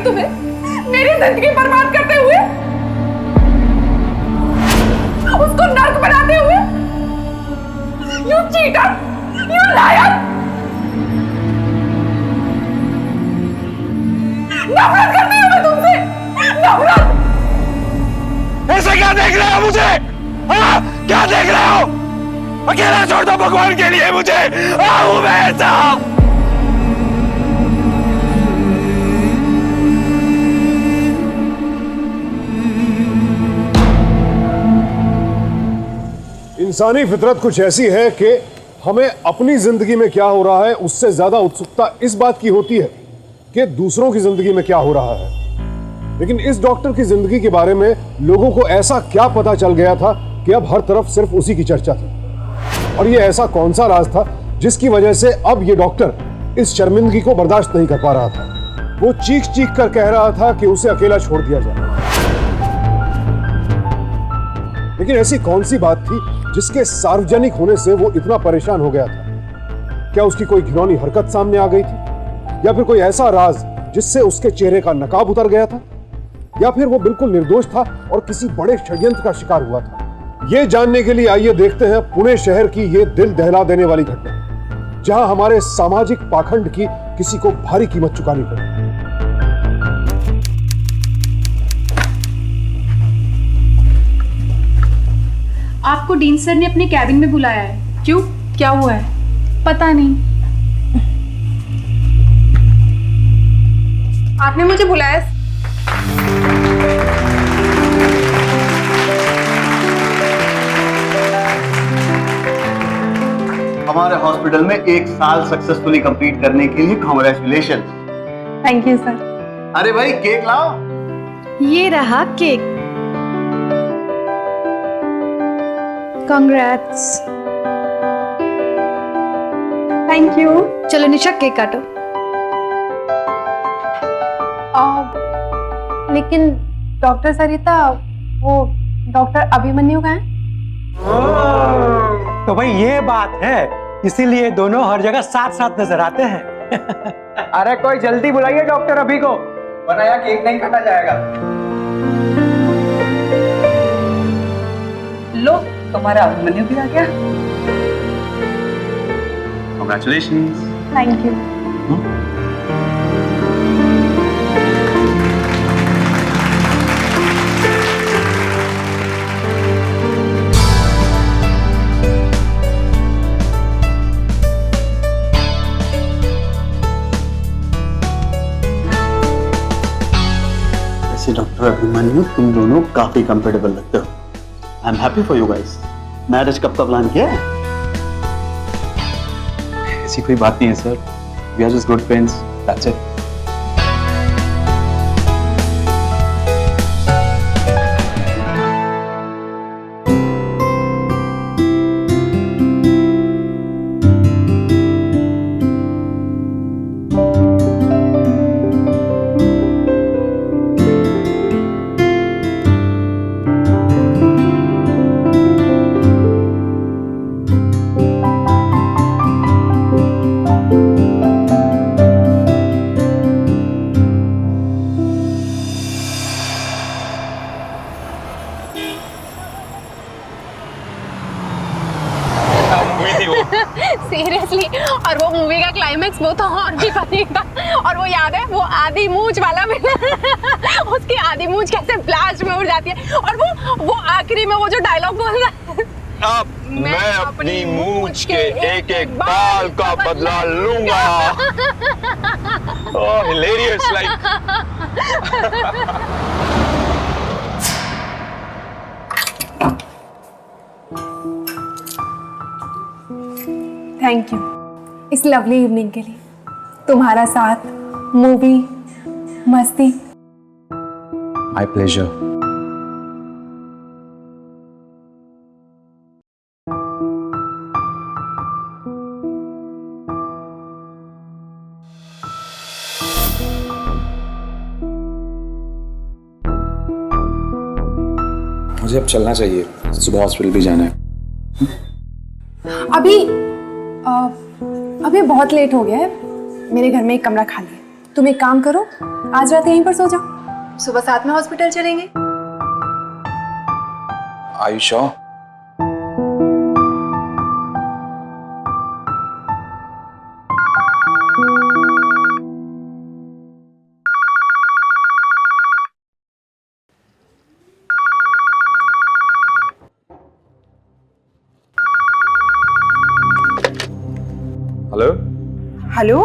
तुम्हें मेरी जिंदगी बर्बाद करते हुए, उसको नर्क बनाते हुए? You cheater, you liar! नफरत करती हूँ मैं तुमसे, नफरत! ऐसे क्या देख रहे हो मुझे? हाँ, क्या देख रहे हो? अकेला छोड़ दो भगवान के लिए मुझे। उमर साहब, इंसानी फितरत कुछ ऐसी है कि हमें अपनी जिंदगी में क्या हो रहा है उससे ज्यादा उत्सुकता इस बात की होती है कि दूसरों की जिंदगी में क्या हो रहा है। लेकिन इस डॉक्टर की जिंदगी के बारे में लोगों को ऐसा क्या पता चल गया था कि अब हर तरफ सिर्फ उसी की चर्चा थी। और ये ऐसा कौन सा राज था जिसकी वजह से अब ये डॉक्टर इस शर्मिंदगी को बर्दाश्त नहीं कर पा रहा था। वो चीख चीख कर कह रहा था कि उसे अकेला छोड़ दिया जाए। लेकिन ऐसी कौन सी बात थी जिसके सार्वजनिक होने से वो इतना परेशान हो गया था? क्या उसकी कोई घिनौनी हरकत सामने आ गई थी, या फिर कोई ऐसा राज जिससे उसके चेहरे का नकाब उतर गया था, या फिर वो बिल्कुल निर्दोष था और किसी बड़े षड्यंत्र का शिकार हुआ था? ये जानने के लिए आइए देखते हैं पुणे शहर की ये दिल दहला देने वाली घटना, जहां हमारे सामाजिक पाखंड की किसी को भारी कीमत चुकानी पड़ी। आपको डीन सर ने अपने कैबिन में बुलाया है। क्यों, क्या हुआ है? पता नहीं। आपने मुझे बुलाया? हमारे हॉस्पिटल में 1 साल सक्सेसफुली कंप्लीट करने के लिए कांग्रेचुलेशन। Thank you sir. अरे भाई केक लाओ। ये रहा केक। कांग्रेट्स। Thank you. चलो निशा, केक काटो। लेकिन डॉक्टर सरिता, वो डॉक्टर अभिमन्यु का है? तो भाई ये बात है, इसीलिए दोनों हर जगह साथ साथ नजर आते हैं। अरे कोई जल्दी बुलाइए डॉक्टर अभी को, वरना यहाँ केक नहीं काटा जाएगा। लो, तुम्हारा अभिमन्यु भी आ गया। Congratulations. Thank you. Doctor Abhimanyu, तुम दोनों काफी कंफर्टेबल लगते हो। I am happy for you guys. Marriage कब का प्लान किया है? ऐसी कोई बात नहीं है sir, we are just good friends, that's it. Seriously, और वो मूवी का क्लाइमेक्स वो तो और भी फनी था। और वो याद है, वो आधी मूंछ वाला विलन, उसकी आधी मूंछ कैसे ब्लास्ट में उड़ जाती है, और वो आखिरी में वो जो डायलॉग बोलता है, अब मैं अपनी मूंछ के एक एक बाल का बदला लूंगा। ओह हिलेरियस, लाइक। थैंक यू इस लवली इवनिंग के लिए। तुम्हारा साथ, मूवी, मस्ती। My pleasure. मुझे अब चलना चाहिए, सुबह हॉस्पिटल भी जाना है। अभी बहुत लेट हो गया है, मेरे घर में एक कमरा खाली है, तुम एक काम करो, आज रात यहीं पर सो जाओ, सुबह 7 में हॉस्पिटल चलेंगे। Are you sure? Hello hello,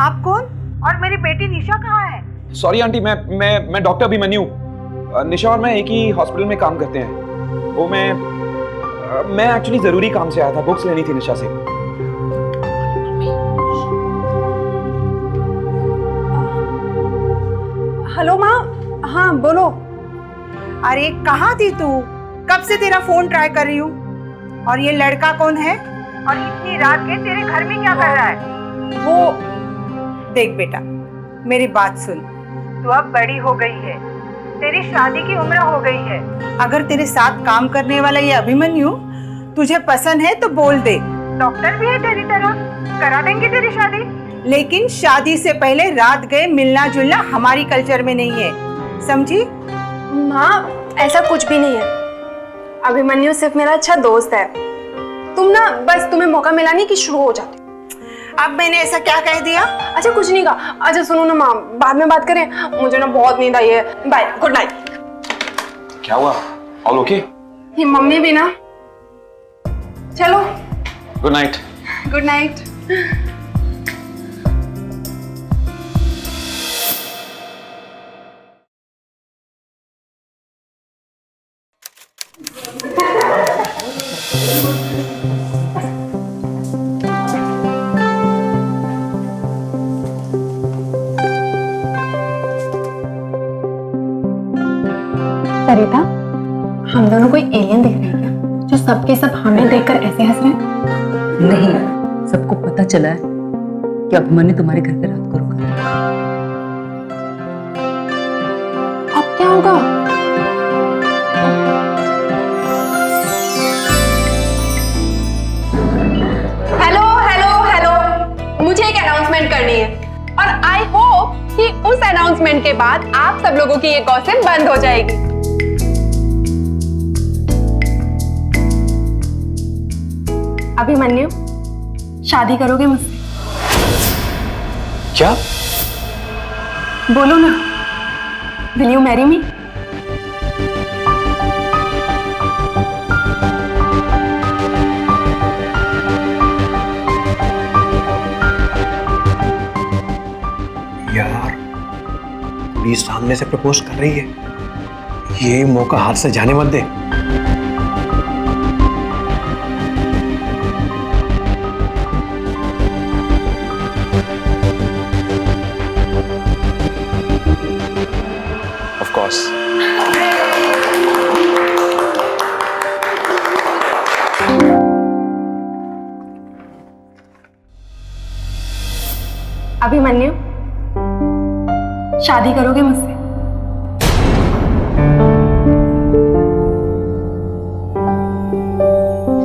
आप कौन? और मेरी बेटी निशा कहाँ है? सॉरी आंटी, मैं डॉक्टर अभिमन्यु। निशा और मैं एक ही हॉस्पिटल में काम करते हैं। वो मैं एक्चुअली जरूरी काम से आया था, बुक्स लेनी थी निशा से। हेलो माँ। हाँ बोलो। अरे कहाँ थी तू? कब से तेरा फोन ट्राई कर रही हूँ। और ये लड़का कौन है? और इतनी रात के तेरे घर में क्या कर रहा है? वो देख बेटा, मेरी बात सुन। तू अब बड़ी हो गई है, तेरी शादी की उम्र हो गई है। अगर तेरे साथ काम करने वाला ये अभिमन्यु तुझे पसंद है तो बोल दे, डॉक्टर भी है तेरी तरह, करा देंगे तेरी शादी। लेकिन शादी से पहले रात गए मिलना जुलना हमारी कल्चर में नहीं है, समझी? माँ ऐसा कुछ भी नहीं है, अभिमन्यु सिर्फ मेरा अच्छा दोस्त है। तुम ना बस तुम्हें मौका मिला नहीं कि शुरू हो जाते। अब मैंने ऐसा क्या कह दिया? अच्छा कुछ नहीं कहा। अच्छा सुनो ना माँ, बाद में बात करें, मुझे ना बहुत नींद आई है। Bye, good night. क्या हुआ? All okay? ये मम्मी भी ना। चलो good night. Good night. Sarita, हम दोनों कोई एलियन दिख रहे हैं क्या, जो सबके सब हमें देखकर ऐसे हंस रहे हैं? नहीं, सबको पता चला है कि अभिमन्यु तुम्हारे घर पे रात को रुका है। अब क्या होगा? हेलो हेलो हेलो, मुझे एक अनाउंसमेंट करनी है और आई होप कि उस अनाउंसमेंट के बाद आप सब लोगों की ये गॉसिप बंद हो जाएगी। अभिमन्यु, शादी करोगे मुझसे? क्या? बोलो ना, विल यू मैरी मी? यार, कुड़ी सामने से प्रपोज कर रही है, ये मौका हाथ से जाने मत दे। Of course. अभिमन्यु, शादी करोगे मुझसे?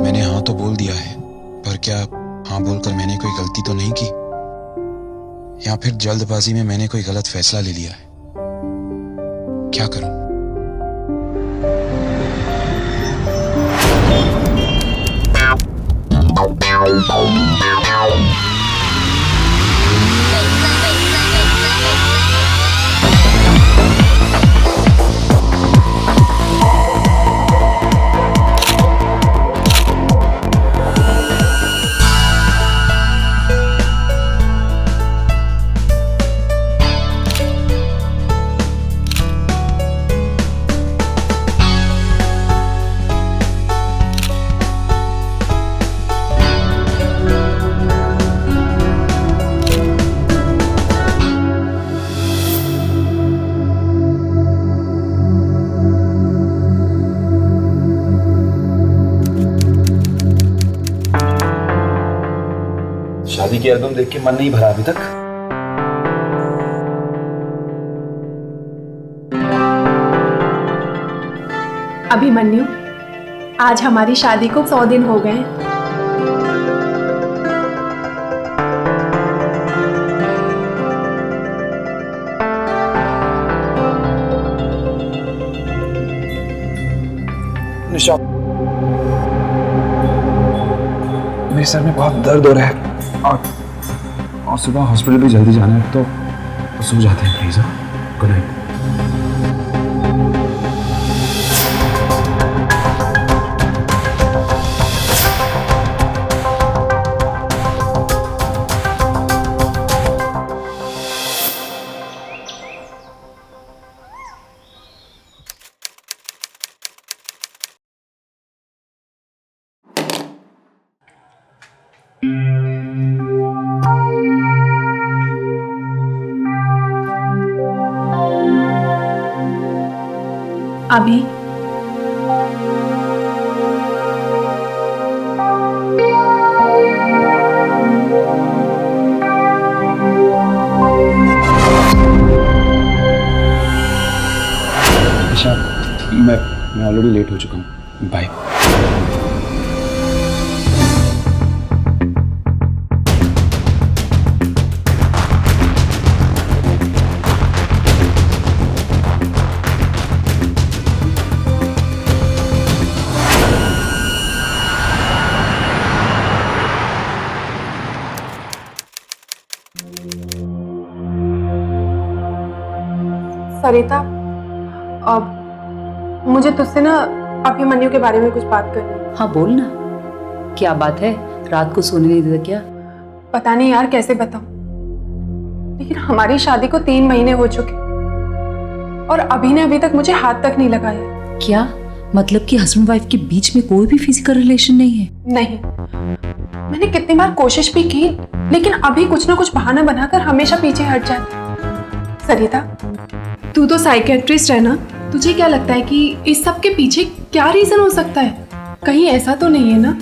मैंने हाँ तो बोल दिया है, पर क्या हाँ बोलकर मैंने कोई गलती तो नहीं की, या फिर जल्दबाजी में मैंने कोई गलत फैसला ले लिया है? क्या करूं? शादी की एल्बम देख के मन नहीं भरा अभी तक। अभिमन्यु, आज हमारी शादी को 100 दिन हो गए हैं। निशा, मेरे सर में बहुत दर्द हो रहा है और सुबह हॉस्पिटल भी जल्दी जाना है, तो सो जाते हैं प्लीज। Good night. अभी निशा, मैं ऑलरेडी लेट हो चुका हूँ। बाय। सरिता, अब मुझे तुझसे ना अभिमन्यु के बारे में कुछ बात करनी है। हाँ बोल ना, क्या बात है? रात को सोने नहीं देता क्या? पता नहीं यार कैसे बताऊं, लेकिन हमारी शादी को 3 महीने हो चुके और अभी ने अभी तक मुझे हाथ तक नहीं लगाया। क्या मतलब कि हस्बैंड वाइफ के बीच में कोई भी फिजिकल रिलेशन नहीं है? नहीं, मैंने कितनी बार कोशिश भी की, लेकिन अभी कुछ ना कुछ बहाना बनाकर हमेशा पीछे हट जाती। सरिता, तू तो साइकियाट्रिस्ट है ना, तुझे क्या लगता है कि इस सब के पीछे क्या रीजन हो सकता है? कहीं ऐसा तो नहीं है ना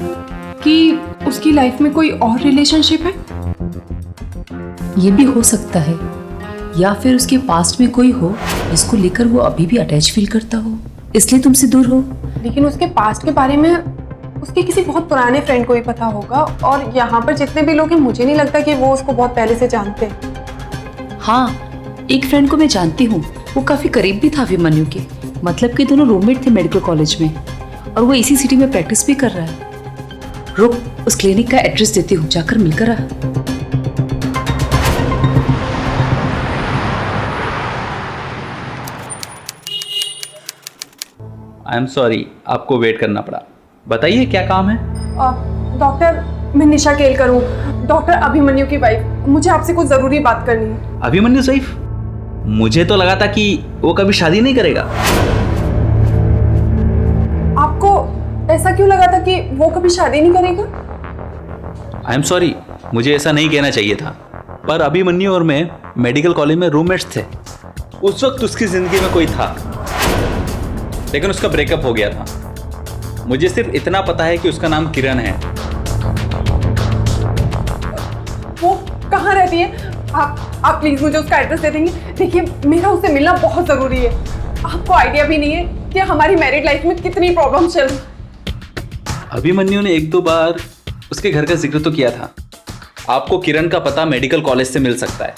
कि उसकी लाइफ में कोई और रिलेशनशिप है? ये भी हो सकता है, या फिर उसके पास्ट में कोई हो जिसको लेकर वो अभी भी अटैच फील करता हो, इसलिए तुमसे दूर हो। लेकिन उसके पास्ट के बारे में उसके किसी बहुत पुराने फ्रेंड को ही पता होगा, और यहाँ पर जितने भी लोग हैं मुझे नहीं लगता कि वो उसको बहुत पहले से जानते हैं। हाँ, एक फ्रेंड को मैं जानती हूँ, वो काफी करीब भी था अभिमन्यु के, मतलब कि दोनों रूममेट थे मेडिकल कॉलेज में, और वो इसी सिटी में प्रैक्टिस भी कर रहा है। रुक, उस क्लिनिक का एड्रेस देती हूँ, जाकर मिलकर आ। आई एम सॉरी, आपको वेट करना पड़ा। बताइए क्या काम है? डॉक्टर, मैं निशा केलकर हूँ, डॉक्टर अभिमन्यु की वाइफ। मुझे आपसे कुछ जरूरी बात करनी है। अभिमन्यु सैफ? मुझे तो लगा था कि वो कभी शादी नहीं करेगा। आपको ऐसा क्यों लगा था कि वो कभी शादी नहीं करेगा? आई एम सॉरी, मुझे ऐसा नहीं कहना चाहिए था, पर अभिमन्यु और मैं मेडिकल कॉलेज में रूममेट्स थे। उस वक्त उसकी जिंदगी में कोई था, लेकिन उसका ब्रेकअप हो गया था। मुझे सिर्फ इतना पता है कि उसका नाम किरण है। वो कहाँ रहती है? आप प्लीज मुझे उसका एड्रेस दे देंगे? देखिए, मेरा उससे मिलना बहुत जरूरी है। आपको आइडिया भी नहीं है कि हमारी मैरिड लाइफ में कितनी प्रॉब्लम चल रही। अभिमन्यु ने 1-2 बार उसके घर का जिक्र तो किया था। आपको किरण का पता मेडिकल कॉलेज से मिल सकता है।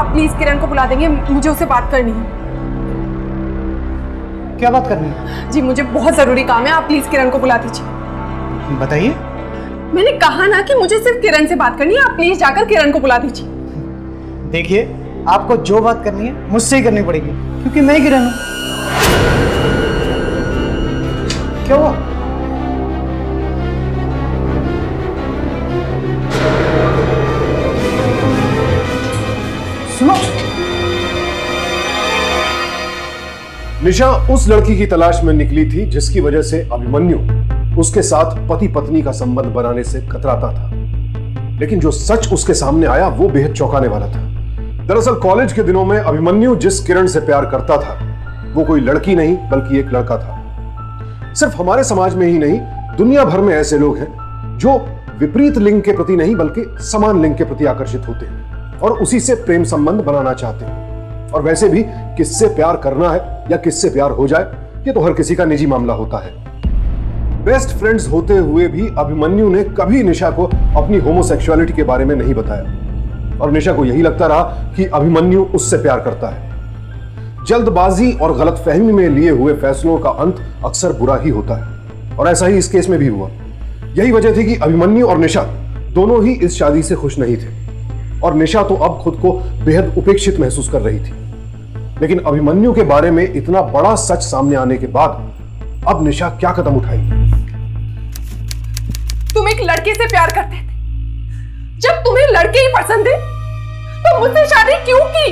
प्लीज किरण को बुला देंगे, मुझे उससे बात करनी है। क्या बात करनी है? जी, मुझे बहुत जरूरी काम है, आप प्लीज किरण को बुला दीजिए। बताइए। मैंने कहा ना कि मुझे सिर्फ किरण से बात करनी है, आप प्लीज जाकर किरण को बुला दीजिए। देखिए, आपको जो बात करनी है मुझसे ही करनी पड़ेगी, क्योंकि मैं ही किरण हूं। क्या हुआ? सुनो, निशा उस लड़की की तलाश में निकली थी जिसकी वजह से अभिमन्यु उसके साथ पति पत्नी का संबंध बनाने से कतराता था, लेकिन जो सच उसके सामने आया वो बेहद चौंकाने वाला था। दरअसल कॉलेज के दिनों में अभिमन्यु जिस किरण से प्यार करता था वो कोई लड़की नहीं बल्कि एक लड़का था। सिर्फ हमारे समाज में ही नहीं, दुनिया भर में ऐसे लोग हैं जो विपरीत लिंग के प्रति नहीं बल्कि समान लिंग के प्रति आकर्षित होते हैं और उसी से प्रेम संबंध बनाना चाहते हैं। और वैसे भी किससे प्यार करना है या किससे प्यार हो जाए, ये तो हर किसी का निजी मामला होता है। बेस्ट फ्रेंड्स होते हुए भी अभिमन्यु ने कभी निशा को अपनी होमोसेक्सुअलिटी के बारे में नहीं बताया और निशा को यही लगता रहा कि अभिमन्यु उससे प्यार करता है। जल्दबाजी और गलतफहमी में लिए हुए फैसलों का अंत अक्सर बुरा ही होता है और ऐसा ही इस केस में भी हुआ। यही वजह थी कि अभिमन्यु और निशा दोनों ही इस शादी से खुश नहीं थे और निशा तो अब खुद को बेहद उपेक्षित महसूस कर रही थी। लेकिन अभिमन्यु के बारे में इतना बड़ा सच सामने आने के बाद अब निशा क्या कदम उठाएगी? तुम एक लड़के से प्यार करते थे, जब तुम्हें लड़के ही पसंद है तो मुझसे शादी क्यों की?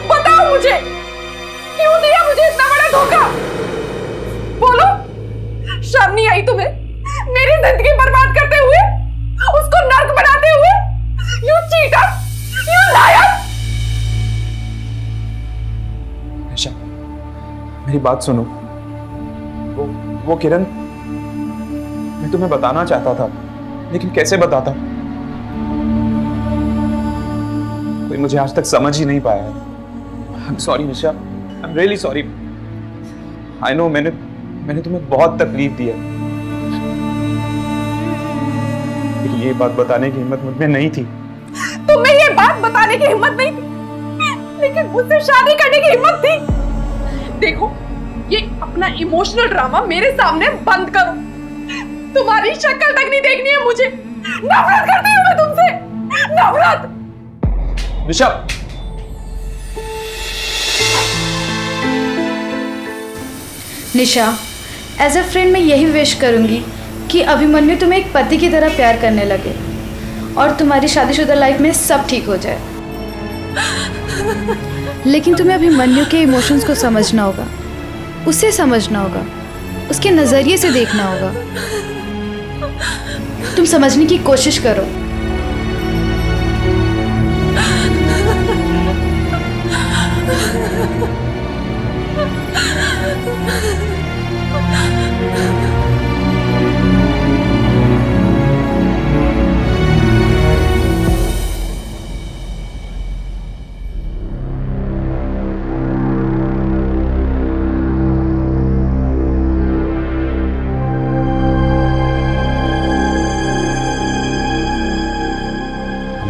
बताओ मुझे, क्यों दिया मुझे इतना बड़ा धोखा? बोलो, शर्म नहीं आई तुम्हें मेरी जिंदगी बर्बाद करते हुए, उसको नर्क बनाते हुए? You cheater, you liar! निशा, मेरी बात सुनो। वो किरण, मैं तुम्हें बताना चाहता था, लेकिन कैसे बताता? कोई मुझे आज तक समझ ही नहीं पाया है। I'm sorry Nisha, I'm really sorry. I know मैंने तुम्हें बहुत तकलीफ दी है। लेकिन ये बात बताने की हिम्मत मुझ में नहीं थी। तुम्हें ये बात बताने की हिम्मत नहीं थी, लेकिन मुझसे शादी करने की हिम्मत थी। देखो, ये अपना इमोशनल ड्रामा मेरे सामने बंद करो। तुम्हारी शक्ल तक नहीं देखनी है मुझे। नफरत करती हूँ मैं तुमसे, नफरत। निशा, निशा, एज अ फ्रेंड मैं यही विश करूंगी कि अभिमन्यु तुम्हें एक पति की तरह प्यार करने लगे और तुम्हारी शादीशुदा लाइफ में सब ठीक हो जाए। लेकिन तुम्हें अभिमन्यु के इमोशंस को समझना होगा, उसे समझना होगा, उसके नज़रिए से देखना होगा। तुम समझने की कोशिश करो।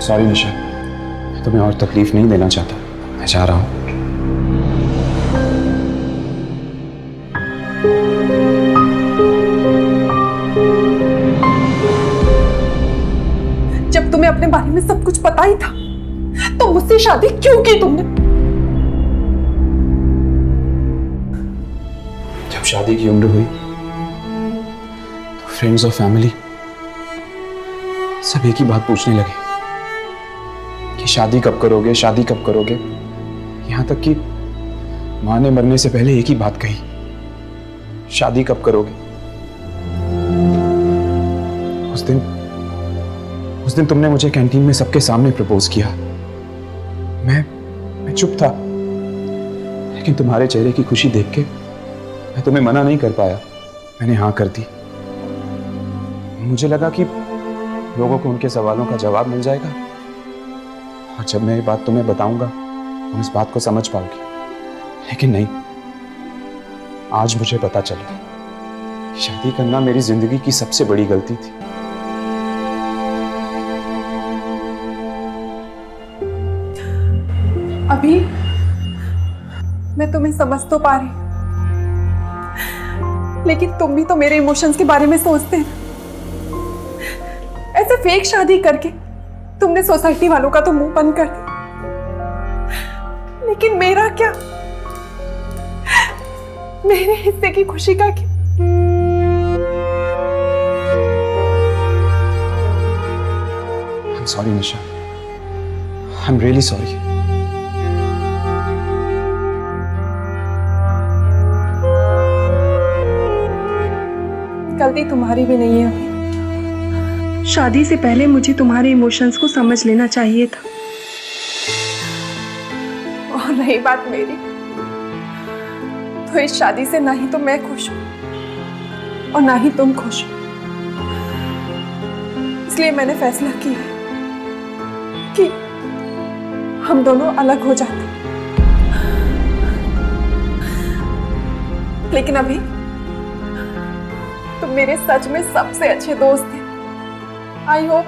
सॉरी निशा, मैं तुम्हें और तकलीफ नहीं देना चाहता। मैं जा रहा हूं। जब तुम्हें अपने बारे में सब कुछ पता ही था, तो मुझसे शादी क्यों की तुमने? जब शादी की उम्र हुई तो फ्रेंड्स और फैमिली सब एक ही बात पूछने लगे कि शादी कब करोगे, शादी कब करोगे। यहां तक कि मां ने मरने से पहले एक ही बात कही, शादी कब करोगे। उस दिन तुमने मुझे कैंटीन में सबके सामने प्रपोज किया। मैं चुप था, लेकिन तुम्हारे चेहरे की खुशी देख के मैं तुम्हें मना नहीं कर पाया। मैंने हाँ कर दी। मुझे लगा कि लोगों को उनके सवालों का जवाब मिल जाएगा और जब मैं ये बात तुम्हें बताऊंगा तुम इस बात को समझ पाओगी। लेकिन नहीं, आज मुझे पता चला कि शादी करना मेरी जिंदगी की सबसे बड़ी गलती थी। अभी मैं तुम्हें समझ तो पा रही, लेकिन तुम भी तो मेरे इमोशंस के बारे में सोचते हैं। ऐसे फेक शादी करके तुमने सोसाइटी वालों का तो मुंह बंद कर दिया, लेकिन मेरा क्या, मेरे हिस्से की खुशी का क्या? I'm sorry Nisha, I'm really sorry। गलती तुम्हारी भी नहीं है। शादी से पहले मुझे तुम्हारे इमोशंस को समझ लेना चाहिए था। और रही बात मेरी, तो इस शादी से ना ही तो मैं खुश हूं और ना ही तुम खुश हो। इसलिए मैंने फैसला किया कि हम दोनों अलग हो जाते हैं। लेकिन अभी तुम मेरे सच में सबसे अच्छे दोस्त थे। आई होप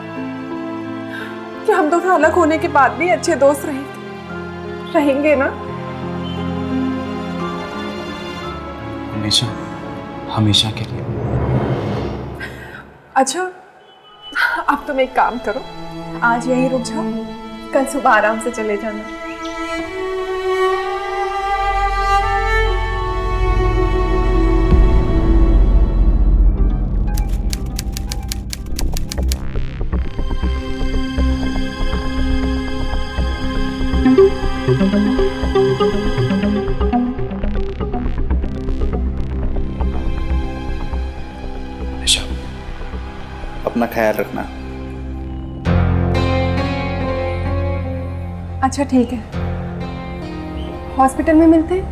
कि हम दोनों अलग होने के बाद भी अच्छे दोस्त रहेंगे ना? हमेशा, हमेशा के लिए। अच्छा, अब तुम एक काम करो, आज यहीं रुक जाओ, कल सुबह आराम से चले जाना। अपना ख्याल रखना। अच्छा ठीक है, हॉस्पिटल में मिलते हैं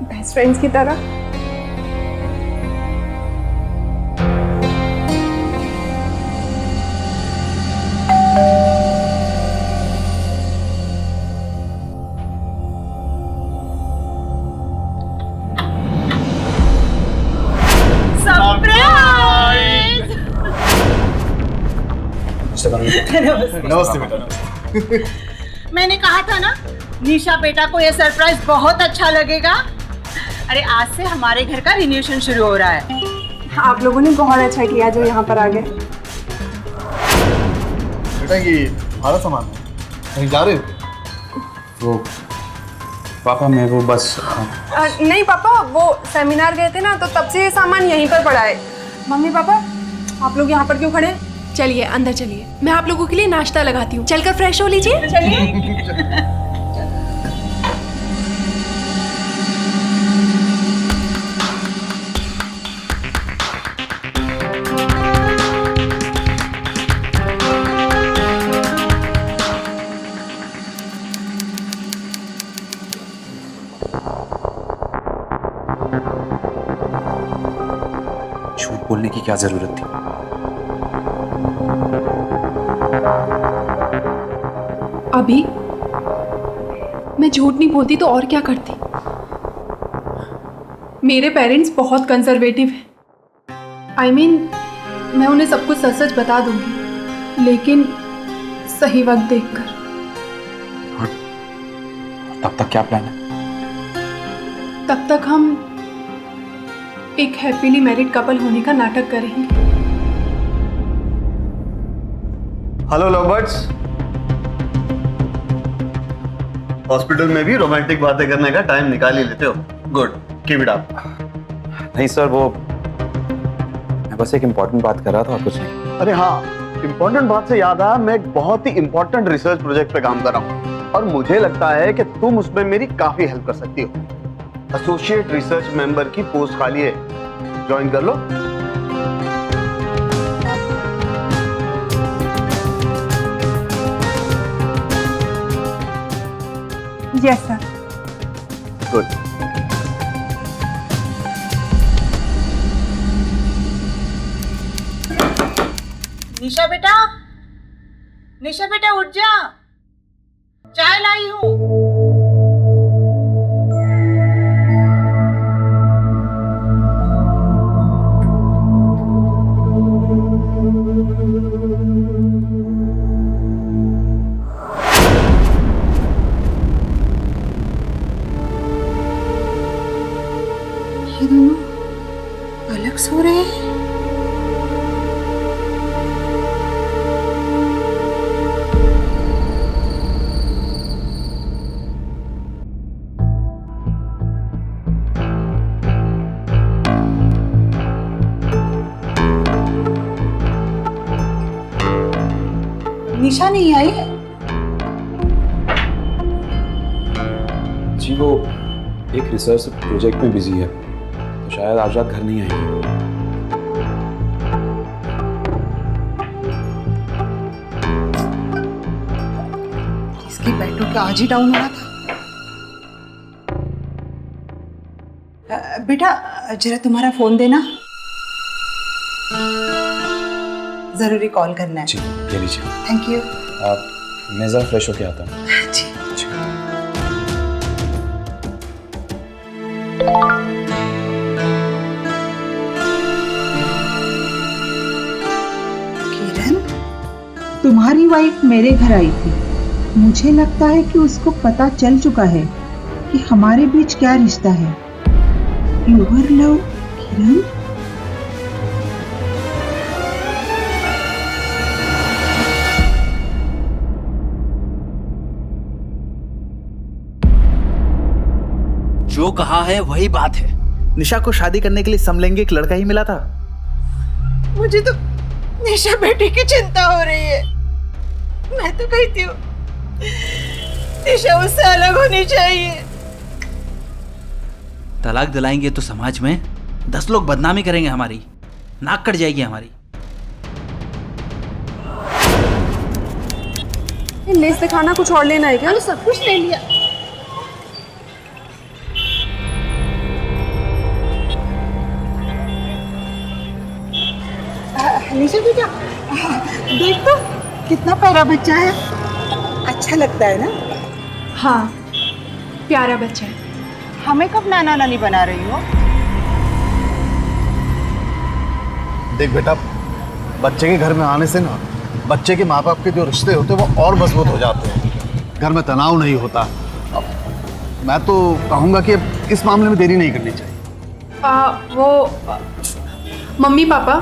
बेस्ट फ्रेंड्स की तरह। नमस्ते बेटा। मैंने कहा था ना, निशा बेटा को ये सरप्राइज बहुत अच्छा लगेगा। अरे आज से हमारे घर का रिन्यूएशन शुरू हो रहा है। आप लोगों ने बहुत अच्छा किया जो यहाँ पर आ गए। बेटा ये हमारा सामान है, कहीं जा रहे हो? वो पापा, मैं वो बस नहीं पापा, वो सेमिनार गए थे ना, तो तब से ये सामान यहीं पर पड़ा है। मम्मी पापा, आप लोग यहाँ पर क्यों खड़े? चलिए अंदर चलिए, मैं आप लोगों के लिए नाश्ता लगाती हूँ। चलकर फ्रेश हो लीजिए। चलिए। झूठ बोलने की क्या जरूरत थी? अभी मैं झूठ नहीं बोलती तो और क्या करती? मेरे पेरेंट्स बहुत कंजर्वेटिव हैं। I mean, मैं उन्हें सब कुछ सच सच बता दूंगी, लेकिन सही वक्त देखकर। तब तक क्या प्लान है? तब तक हम एक हैप्पीली मैरिड कपल होने का नाटक करेंगे। Hello lovebirds. हॉस्पिटल में भी रोमांटिक बातें करने का टाइम निकाल ही लेते हो। Good, keep it up. नहीं सर, वो मैं बस एक इम्पोर्टेंट बात कर रहा था और कुछ नहीं। अरे हाँ, इम्पोर्टेंट बात से याद आया, मैं एक बहुत ही इम्पोर्टेंट रिसर्च प्रोजेक्ट पे काम कर रहा हूँ और मुझे लगता है कि तुम उसमें मेरी काफी हेल्प कर सकती हो। एसोसिएट रिसर्च मेंबर की पोस्ट खाली है, ज्वाइन कर लो। Yes sir. गुड। निशा बेटा, निशा बेटा उठ जा, चाय लाई हूँ। ये दोनों अलग सो रहे हैं। निशा नहीं आई है? जी वो एक रिसर्च प्रोजेक्ट में बिजी है, तो शायद आज रात घर नहीं आएगी। इसकी बैटरी का आज ही डाउन हो रहा था। बेटा जरा तुम्हारा फोन देना, जरूरी कॉल करना है। जी ले लीजिए। Thank you. मैं जरा फ्रेश होके आता हूँ। जी। किरण, तुम्हारी वाइफ मेरे घर आई थी। मुझे लगता है कि उसको पता चल चुका है कि हमारे बीच क्या रिश्ता है। योर लव किरण। जो कहा है वही बात है। निशा को शादी करने के लिए समलैंगिक लड़का ही मिला था। मुझे तो निशा बेटी की चिंता हो रही है। मैं तो कहती हूँ निशा उससे अलग होनी चाहिए। तलाक दिलाएंगे तो समाज में 10 लोग बदनामी करेंगे, हमारी नाक कट जाएगी हमारी। लेस दिखाना, कुछ और लेना है क्या? सब कुछ ले लिया। निशा बेटा, देख तो कितना प्यारा बच्चा है। अच्छा लगता है ना? हाँ, प्यारा बच्चा है। हमें कब नाना नानी बना रही हो? देख बेटा, बच्चे के घर में आने से ना बच्चे के माँ बाप के जो रिश्ते होते हैं वो और मजबूत हो जाते हैं। घर में तनाव नहीं होता। अब मैं तो कहूँगा कि इस मामले में देरी नहीं करनी चाहिए। मम्मी पापा,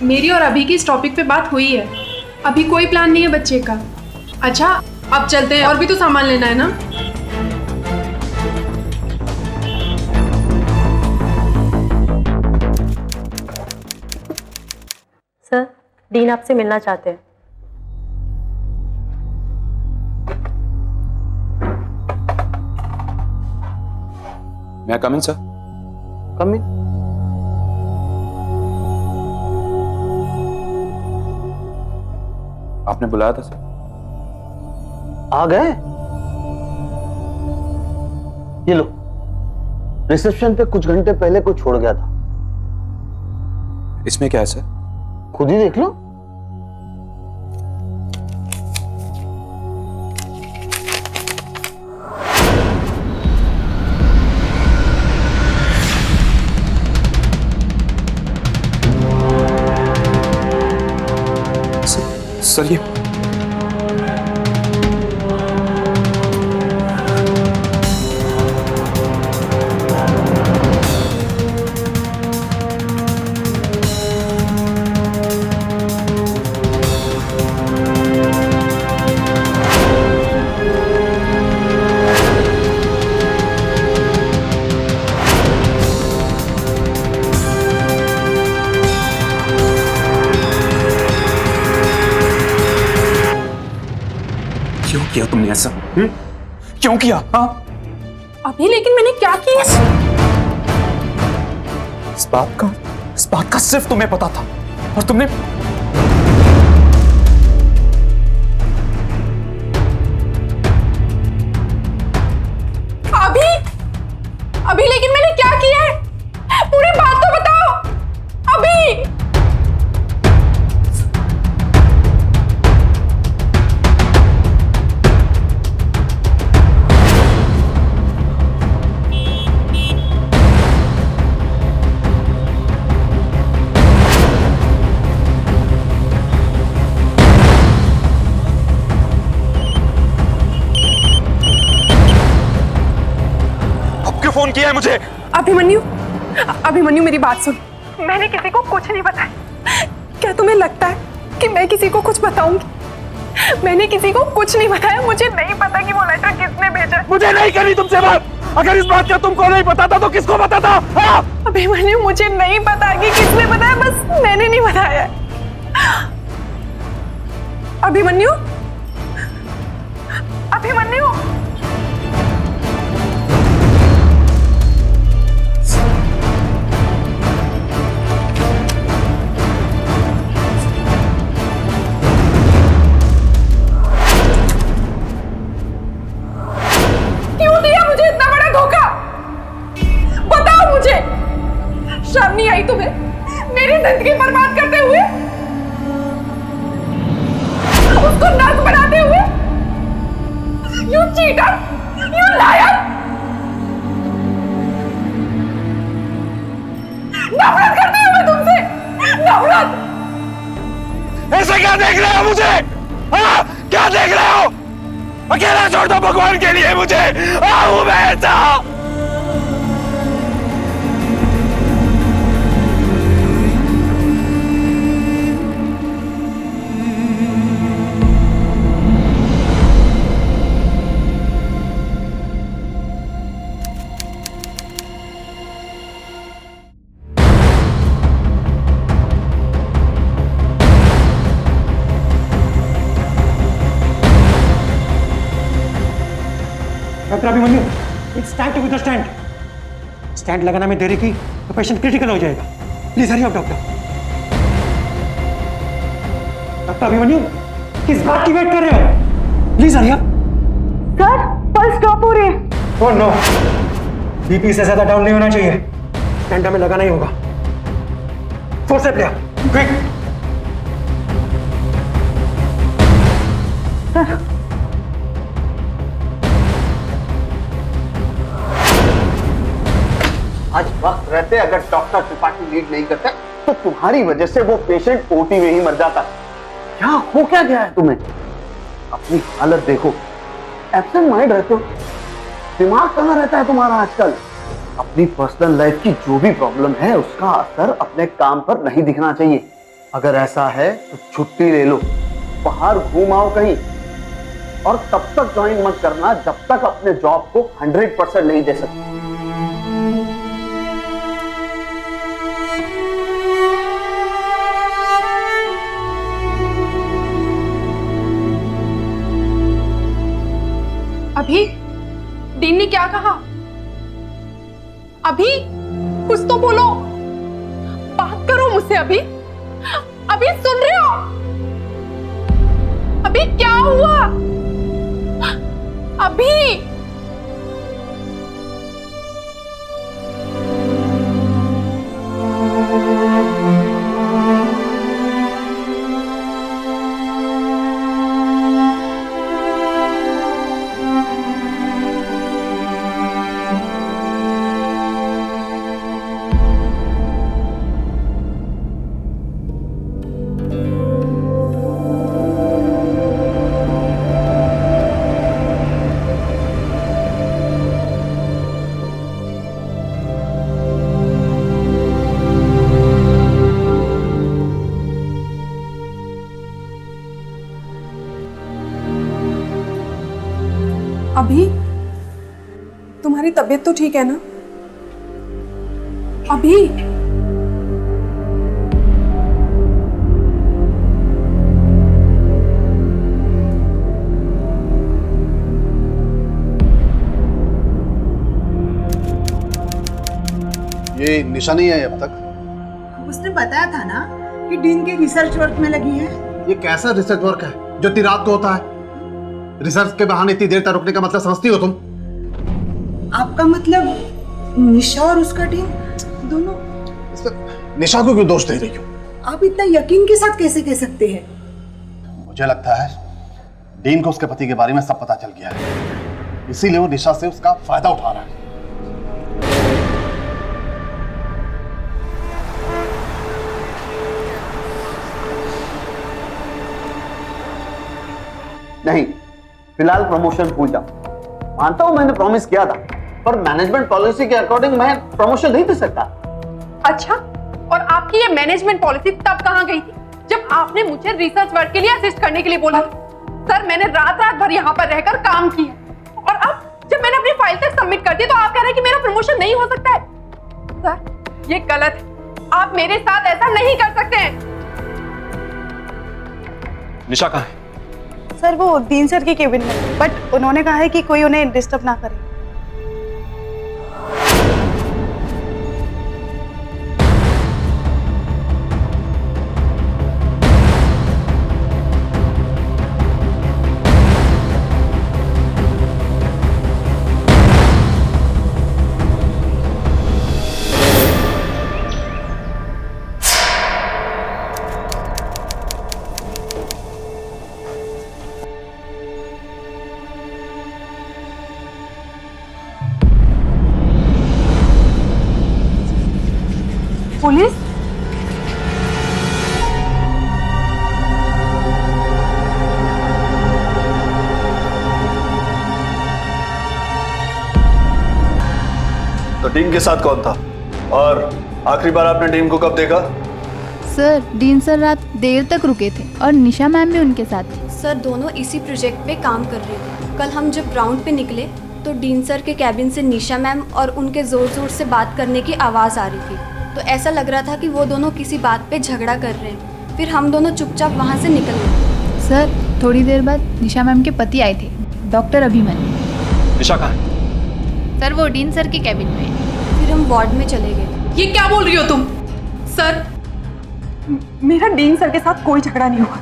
मेरी और अभी की इस टॉपिक पे बात हुई है। अभी कोई प्लान नहीं है बच्चे का। अच्छा, अब चलते हैं, और भी तो सामान लेना है ना। सर, डीन आपसे मिलना चाहते हैं। मैं कम इन सर? कम इन। आपने बुलाया था सर? आ गए? ये लो, रिसेप्शन पे कुछ घंटे पहले कोई छोड़ गया था। इसमें क्या है सर? खुद ही देख लो। सर ये क्यों किया तुमने ऐसा? क्यों किया? हाँ, अभी लेकिन मैंने क्या किया? इस बात का सिर्फ तुम्हें पता था, और तुमने अभी लेकिन मैंने क्या किया है? पूरी बात तो बताओ अभी। फोन किया है मुझे? अभिमन्यु मेरी बात सुन। मैंने किसी को कुछ नहीं बताया। क्या तुम्हें लगता है कि मैं किसी को कुछ बताऊंगी? मैंने किसी को कुछ नहीं बताया। मुझे नहीं पता कि वो लेटर किसने भेजा। मुझे नहीं करनी तुमसे बात। अगर इस बात का तुमको नहीं पता था तो किसको पता था? हाँ? अभिमन्यु, मुझे नहीं पता कि किसने बताया, बस मैंने नहीं बताया। अभिमन्यु, अभिमन्यु, शर्म नहीं आई तुम्हें मेरी जिंदगी बर्बाद करते हुए, उसको नर्क बनाते हुए? You cheater, you liar! नफरत करती हूँ मैं तुमसे, नफरत। ऐसे क्या देख रहे हो मुझे? हाँ, क्या देख रहे हो? अकेला छोड़ दो भगवान के लिए मुझे। हूँ मैं ऐसा। Doctor Abhimanyu, it's time to be the stand. Stand लगाना में देरी की तो पेशेंट क्रिटिकल हो जाएगा। Please hurry up doctor. Doctor Abhimanyu, किस बात की वेट कर रहे हो? Please hurry up. Sir, pulse stop हो रही है। ओह नो, बीपी से ज्यादा डाउन नहीं होना चाहिए। स्टैंड हमें लगाना ही होगा। फोर्स से प्लेयर, क्विक। सर, आज वक्त रहते अगर डॉक्टर त्रिपाठी लीड नहीं करता तो तुम्हारी वजह से वो पेशेंट ओटी में ही मर जाता। क्या हो क्या गया है तुम्हें? अपनी हालत देखो, एब्सेंट माइंड रहते हो। दिमाग कहाँ रहता है तुम्हारा आजकल? अपनी पर्सनल लाइफ की जो भी प्रॉब्लम है उसका असर अपने काम पर नहीं दिखना चाहिए। अगर ऐसा है तो छुट्टी ले लो, बाहर घूम आओ कहीं, और तब तक ज्वाइन मत करना जब तक अपने जॉब को 100% नहीं दे सकते। अभी डीन ने क्या कहा? अभी कुछ तो बोलो, बात करो मुझसे। अभी अभी सुन रहे हो? अभी क्या हुआ? अभी अभी तुम्हारी तबीयत तो ठीक है ना? अभी ये निशा नहीं आई अब तक? उसने बताया था ना कि डीन के रिसर्च वर्क में लगी है। ये कैसा रिसर्च वर्क है जो इतनी रात को होता है? रिसर्च के बहाने इतनी देर तक रुकने का मतलब समझती हो तुम? आपका मतलब निशा और उसका डीन दोनों? निशा को क्यों दोष दे रही हो? आप इतना यकीन के साथ कैसे कह सकते हैं? मुझे लगता है डीन को उसके पति के बारे में सब पता चल गया है, इसीलिए वो निशा से उसका फायदा उठा रहा है। नहीं, फिलहाल प्रमोशन भूल जाओ। मानता हूं मैंने प्रॉमिस किया था, पर मैनेजमेंट पॉलिसी के अकॉर्डिंग मैं प्रमोशन नहीं दे सकता। अच्छा, और आपकी ये मैनेजमेंट पॉलिसी तब कहाँ गई थी जब आपने मुझे रिसर्च वर्क के लिए असिस्ट करने के लिए बोला? सर, मैंने रात भर यहाँ पर रहकर काम किया, और अब जब मैंने अपनी फाइल तक सबमिट कर दी तो आप कह रहे हैं कि मेरा प्रमोशन नहीं हो सकता है। सर, ये गलत है, आप मेरे साथ ऐसा नहीं कर सकते हैं। निशा कहाँ है? सर, वो दीन सर की केबिन में, बट उन्होंने कहा है कि कोई उन्हें डिस्टर्ब ना करे। पुलिस? तो टीम के साथ कौन था और आखिरी बार आपने टीम को कब देखा? सर डीन सर रात देर तक रुके थे और निशा मैम भी उनके साथ थी। सर दोनों इसी प्रोजेक्ट पे काम कर रहे थे। कल हम जब ग्राउंड पे निकले तो डीन सर के कैबिन से निशा मैम और उनके ज़ोर ज़ोर से बात करने की आवाज़ आ रही थी। तो ऐसा लग रहा था कि वो दोनों किसी बात पे झगड़ा कर रहे हैं। फिर हम दोनों चुपचाप वहाँ से निकल गए। सर थोड़ी देर बाद निशा मैम के पति आए थे, डॉक्टर अभिमन्यु। निशा कहाँ है? सर वो डीन सर के कैबिन में। फिर हम वार्ड में चले गए। ये क्या बोल रही हो तुम? सर मेरा डीन सर के साथ कोई झगड़ा नहीं हुआ,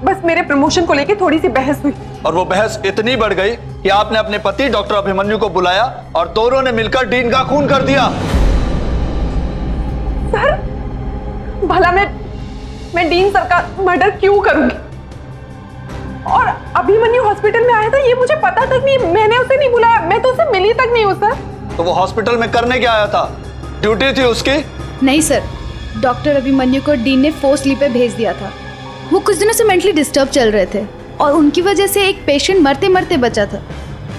बस मेरे प्रमोशन को लेके थोड़ी सी बहस हुई। और वो बहस इतनी बढ़ गई कि आपने अपने पति डॉक्टर अभिमन्यु को बुलाया और दोनों ने मिलकर डीन का खून कर दिया। सर भला मैं डीन सर का मर्डर क्यों करूंगी? और अभिमन्यु हॉस्पिटल में आया था ये मुझे पता तक नहीं, मैंने उसे नहीं बुलाया, मैं तो उससे मिली तक नहीं हूँ सर। तो वो हॉस्पिटल में करने क्या आया था? ड्यूटी थी उसकी? नहीं सर, डॉक्टर अभिमन्यु को डीन ने फोर्सली पे भेज दिया था। वो कुछ दिनों से मेंटली डिस्टर्ब चल रहे थे और उनकी वजह से एक पेशेंट मरते मरते बचा था।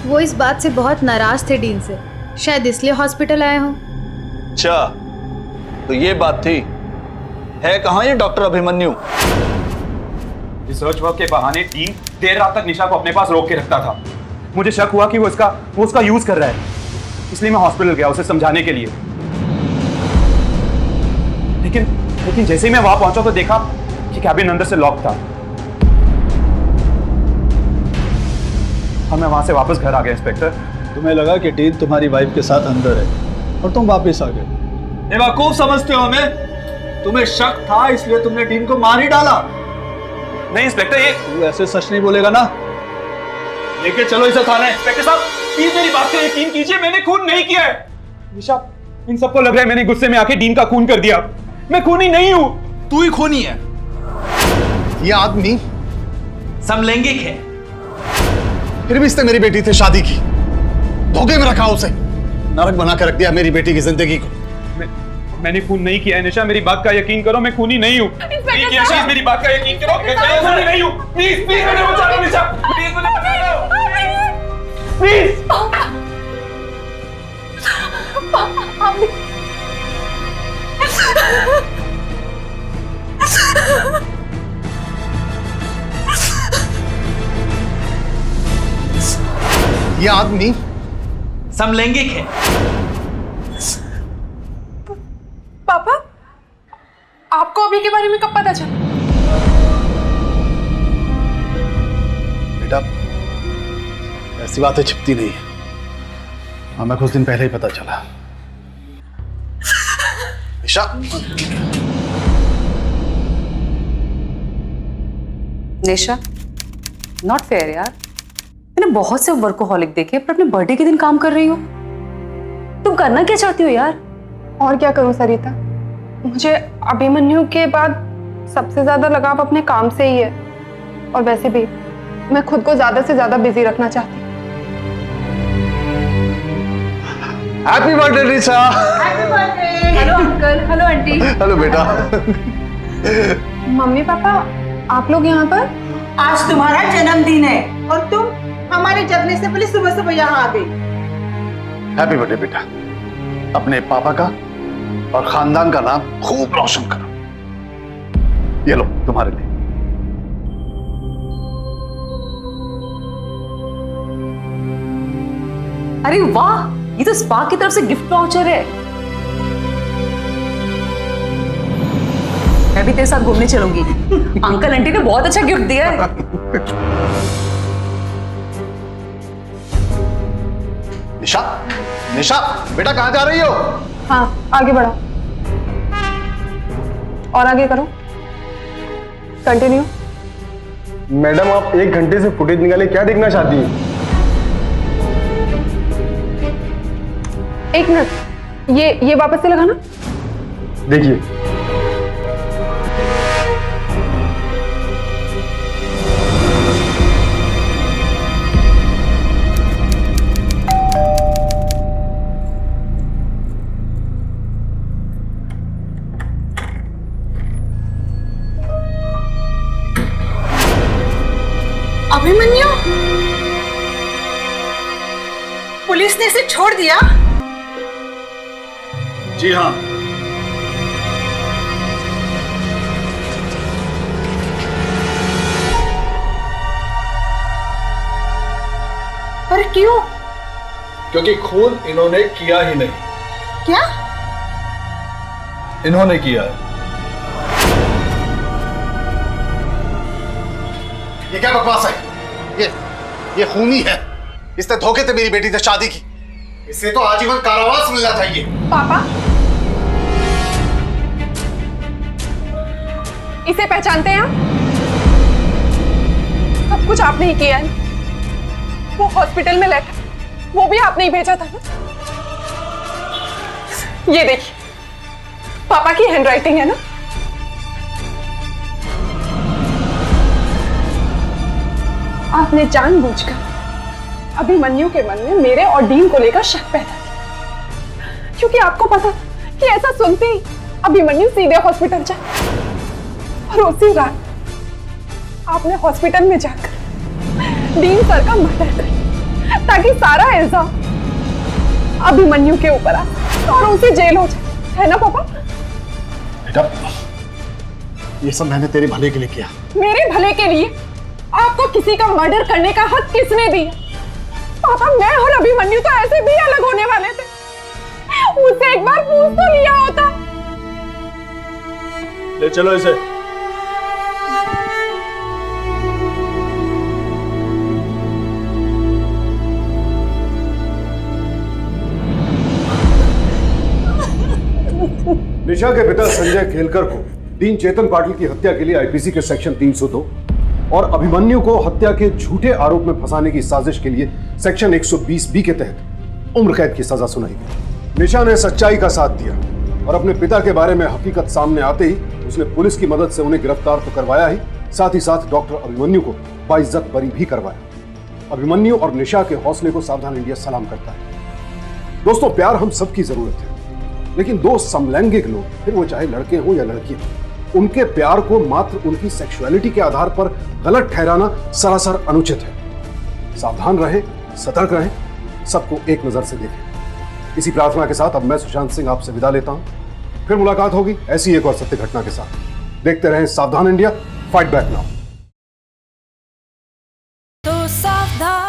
वो इस बात से बहुत नाराज थे डीन से, शायद इसलिए हॉस्पिटल आए हों। अच्छा तो ये बात थी। है कहाँ ये डॉक्टर अभिमन्यु? रिसर्च वर्क के बहाने डीन देर रात तक निशा को अपने पास रोक के रखता था। मुझे शक हुआ कि वो उसका यूज कर रहा है, इसलिए मैं हॉस्पिटल गया उसे समझाने के लिए। लेकिन जैसे ही मैं वहां पहुंचा तो देखा कि कैबिन अंदर से लॉक था। मैं वहां से वापस घर आ गया। इंस्पेक्टर, तुम्हें लगा कि डीन तुम्हारी वाइफ के साथ अंदर है और तुम वापस आ गए। बेवकूफ समझते हो हमें? तुम्हें शक था इसलिए तुमने डीन को मार ही डाला। नहीं इंस्पेक्टर, ये तू ऐसे सच नहीं बोलेगा ना? लेके चलो इसे थाने। इंस्पेक्टर साहब प्लीज मेरी बात पे यकीन कीजिए, मैंने खून नहीं किया है। निशा, इन सबको लग रहा है मैंने गुस्से में आके डीन का खून कर दिया। मैं खूनी नहीं हूं। तू ही खूनी है। ये आदमी समलैंगिक है। फिर भी इसने मेरी बेटी से शादी की, धोखे में रखा उसे, नरक बना कर रख दिया मेरी बेटी की जिंदगी को। मैंने खून नहीं किया है निशा, मेरी बात का यकीन करो, मैं खूनी नहीं हूं। प्लीज मेरी बात का यकीन करो, मैं खूनी नहीं हूं। प्लीज मुझे बचा लो निशा, प्लीज मुझे बचा लो, प्लीज। ये आदमी समलैंगिक है। पापा, आपको अभी के बारे में कब पता चला? बेटा ऐसी बातें छिपती नहीं है, हमें कुछ दिन पहले ही पता चला। निशा, निशा, नॉट फेयर यार। मैंने बहुत से वर्कोहॉलिक देखे पर अपने बर्थडे के दिन काम कर रही हो। तुम करना क्या चाहती हो यार? और क्या करूं सरिता, मुझे अभिमन्यु के बाद सबसे ज्यादा लगाव अपने काम से ही है, और वैसे भी मैं खुद को ज्यादा से ज्यादा बिजी रखना चाहती हूँ। Happy birthday Nisha. Happy birthday. Hello uncle, hello aunty. Hello बेटा। मम्मी पापा, आप लोग यहाँ पर? आज तुम्हारा जन्मदिन है और तुम हमारे जगने से पहले सुबह सुबह यहाँ आ गई। हैप्पी बर्थडे बेटा, अपने पापा का और खानदान का नाम खूब रोशन करो। ये लो तुम्हारे लिए। अरे वाह, ये तो स्पा की तरफ से गिफ्ट वाउचर है। मैं भी तेरे साथ घूमने चलूंगी। अंकल आंटी ने बहुत अच्छा गिफ्ट दिया है। निशा, निशा बेटा कहाँ जा रही हो? हाँ आगे बढ़ो और आगे करो, कंटिन्यू। मैडम आप 1 घंटे से फुटेज निकाले, क्या देखना चाहती हैं? 1 मिनट, ये वापस से लगाना। देखिए अभिमन्यु, पुलिस ने इसे छोड़ दिया? जी हाँ। पर क्यों? क्योंकि खून इन्होंने किया ही नहीं। क्या? इन्होंने किया है। ये क्या बकवास है? ये खूनी है। इसने धोखे से मेरी बेटी से शादी की। इसे तो आजीवन कारावास मिलना चाहिए। पापा, इसे पहचानते हैं आप? सब कुछ आपने ही किया है। वो हॉस्पिटल में लेटर, वो भी आपने ही भेजा था ना? ये देखिए, पापा की हैंडराइटिंग है ना? आपने जानबूझकर अभिमन्यु के मन में मेरे और डीन को लेकर शक पैदा किया, क्योंकि आपको पता कि ऐसा सुनते ही अभिमन्यु सीधे हॉस्पिटल जाए। और उसी रात आपने हॉस्पिटल में जाकर डीन सर का मर्डर कर, ताकि सारा इल्जाम अभिमन्यु के ऊपर आ और उसे जेल हो जाए, है ना पापा? बेटा, ये सब मैंने तेरे भले के लिए किया। मेरे भले के लिए? आपको किसी का मर्डर करने का हक किसने दिया? पापा, मैं और अभिमन्यु तो ऐसे भी अलग होने वाले थे। उससे एक बार पूछ तो लिया होता। ले चलो इसे। निशा के पिता संजय खेलकर को डीन चेतन पाटिल की हत्या के लिए आईपीसी के सेक्शन 302 और अभिमन्यु को हत्या के झूठे आरोप में फंसाने की साजिश के लिए सेक्शन 120 बी के तहत उम्र कैद की सजा सुनाई गई। निशा ने सच्चाई का साथ दिया और अपने पिता के बारे में हकीकत सामने आते ही उसने पुलिस की मदद से उन्हें गिरफ्तार तो करवाया ही, साथ ही साथ डॉक्टर अभिमन्यु को बाइज्जत बरी भी करवाया। अभिमन्यु और निशा के हौसले को सावधान इंडिया सलाम करता है। दोस्तों, प्यार हम सबकी जरूरत है, लेकिन दो समलैंगिक लोग, फिर वो चाहे लड़के हो या लड़कियां, उनके प्यार को मात्र उनकी सेक्सुअलिटी के आधार पर गलत ठहराना सरासर अनुचित है। सावधान रहें, सतर्क रहें, सबको एक नजर से देखें। इसी प्रार्थना के साथ अब मैं सुशांत सिंह आपसे विदा लेता हूं। फिर मुलाकात होगी ऐसी एक और सत्य घटना के साथ। देखते रहें सावधान इंडिया, फाइट बैक नाउ। तो सावधान